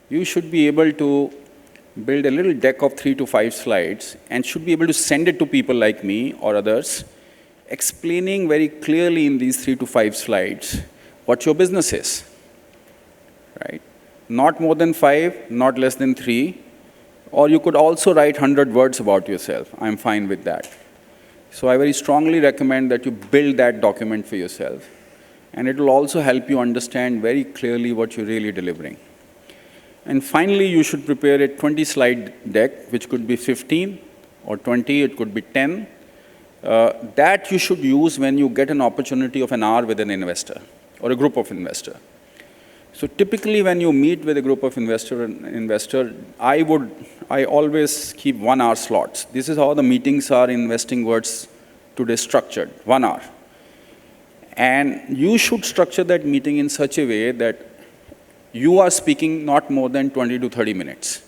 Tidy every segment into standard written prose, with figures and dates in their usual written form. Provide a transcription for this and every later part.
you should be able to build a little deck of 3 to 5 slides and should be able to send it to people like me or others, explaining very clearly in these 3 to 5 slides what your business is, right? Not more than 5, not less than 3, or you could also write 100 words about yourself. I'm fine with that. So I very strongly recommend that you build that document for yourself, and it will also help you understand very clearly what you're really delivering. And finally, you should prepare a 20-slide deck, which could be 15 or 20, it could be 10. That you should use when you get an opportunity of an hour with an investor or a group of investors. So typically when you meet with a group of investor, I always keep 1 hour slots. This is how the meetings are in Investing Words today structured, 1 hour. And you should structure that meeting in such a way that you are speaking not more than 20 to 30 minutes.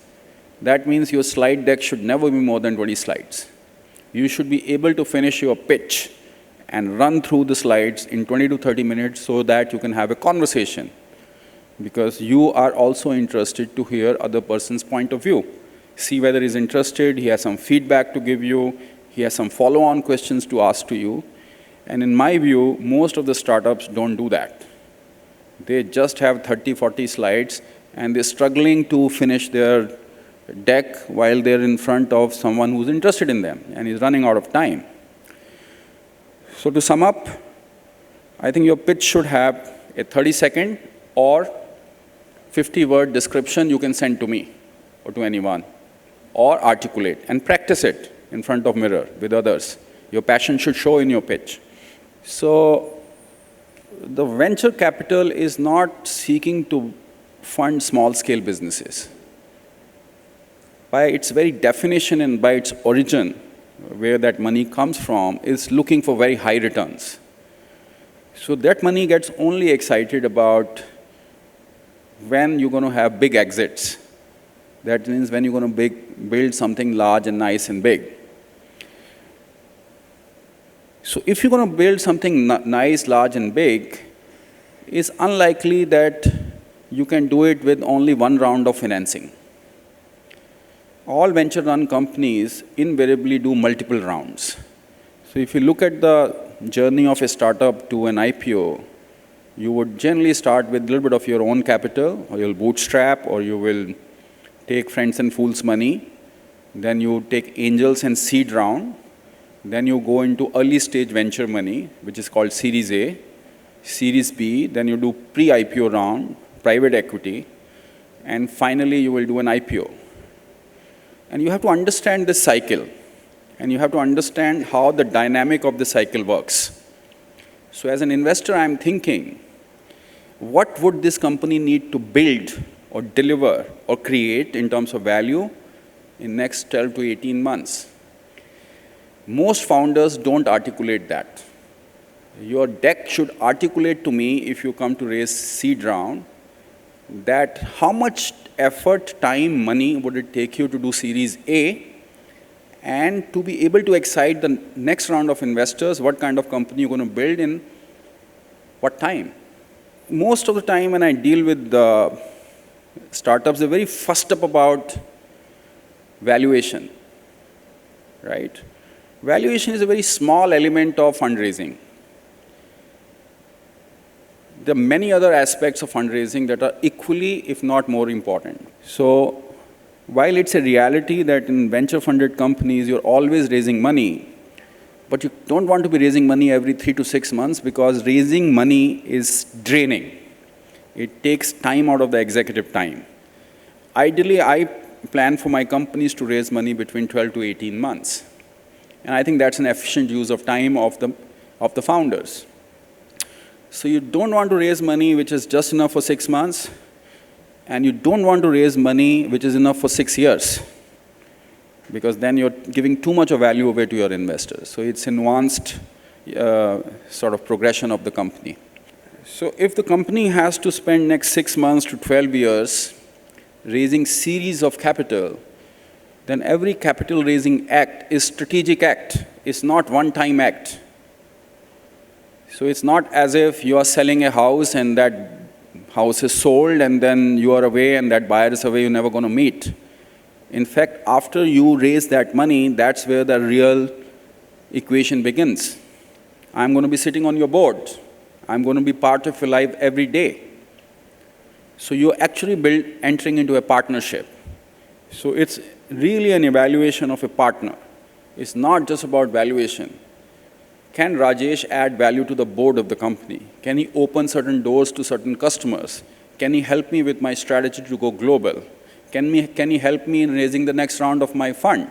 That means your slide deck should never be more than 20 slides. You should be able to finish your pitch and run through the slides in 20 to 30 minutes so that you can have a conversation, because you are also interested to hear other person's point of view. See whether he's interested, he has some feedback to give you, he has some follow-on questions to ask to you. And in my view, most of the startups don't do that. They just have 30, 40 slides, and they're struggling to finish their deck while they're in front of someone who's interested in them, and is running out of time. So to sum up, I think your pitch should have a 30-second or 50-word description you can send to me or to anyone, or articulate and practice it in front of mirror with others. Your passion should show in your pitch. So the venture capital is not seeking to fund small-scale businesses. By its very definition and by its origin, where that money comes from, is looking for very high returns. So that money gets only excited about when you're going to have big exits. That means when you're going to build something large and nice and big. So if you're going to build something nice, large, and big, it's unlikely that you can do it with only one round of financing. All venture-run companies invariably do multiple rounds. So if you look at the journey of a startup to an IPO, you would generally start with a little bit of your own capital, or you'll bootstrap, or you will take friends and fools money. Then you take angels and seed round. Then you go into early stage venture money, which is called Series A, Series B. Then you do pre-IPO round, private equity. And finally, you will do an IPO. And you have to understand this cycle. And you have to understand how the dynamic of the cycle works. So as an investor, I'm thinking, what would this company need to build or deliver or create in terms of value in next 12 to 18 months? Most founders don't articulate that. Your deck should articulate to me, if you come to raise seed round, that how much effort, time, money would it take you to do Series A, and to be able to excite the next round of investors, what kind of company you're going to build in what time. Most of the time when I deal with the startups, they're very fussed up about valuation, right? Valuation is a very small element of fundraising. There are many other aspects of fundraising that are equally, if not more important. So while it's a reality that in venture-funded companies, you're always raising money, but you don't want to be raising money every 3 to 6 months, because raising money is draining. It takes time out of the executive time. Ideally, I plan for my companies to raise money between 12 to 18 months. And I think that's an efficient use of time of the founders. So you don't want to raise money which is just enough for 6 months, and you don't want to raise money which is enough for 6 years, because then you're giving too much of value away to your investors. So it's a nuanced sort of progression of the company. So if the company has to spend next 6 months to 12 years raising series of capital, then every capital raising act is strategic act. It's not one-time act. So it's not as if you are selling a house and that House is sold and then you are away and that buyer is away, you're never going to meet. In fact, after you raise that money, that's where the real equation begins. I'm going to be sitting on your board. I'm going to be part of your life every day. So you're actually entering into a partnership. So it's really an evaluation of a partner. It's not just about valuation. Can Rajesh add value to the board of the company? Can he open certain doors to certain customers? Can he help me with my strategy to go global? Can he help me in raising the next round of my fund?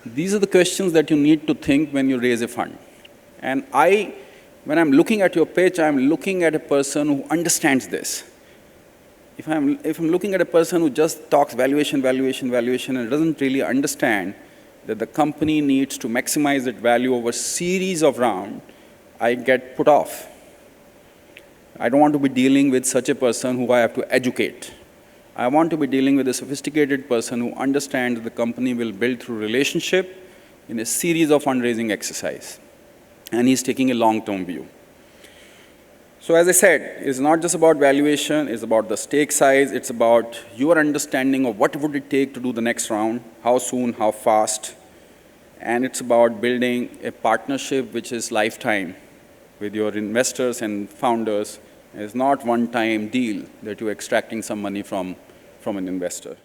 These are the questions that you need to think when you raise a fund. And when I'm looking at your pitch, I'm looking at a person who understands this. If I'm looking at a person who just talks valuation, valuation, valuation, and doesn't really understand that the company needs to maximize its value over a series of rounds, I get put off. I don't want to be dealing with such a person who I have to educate. I want to be dealing with a sophisticated person who understands the company will build through relationship in a series of fundraising exercise. And he's taking a long-term view. So as I said, it's not just about valuation, it's about the stake size, it's about your understanding of what would it take to do the next round, how soon, how fast, and it's about building a partnership which is lifetime with your investors and founders. It's not one-time deal that you're extracting some money from an investor.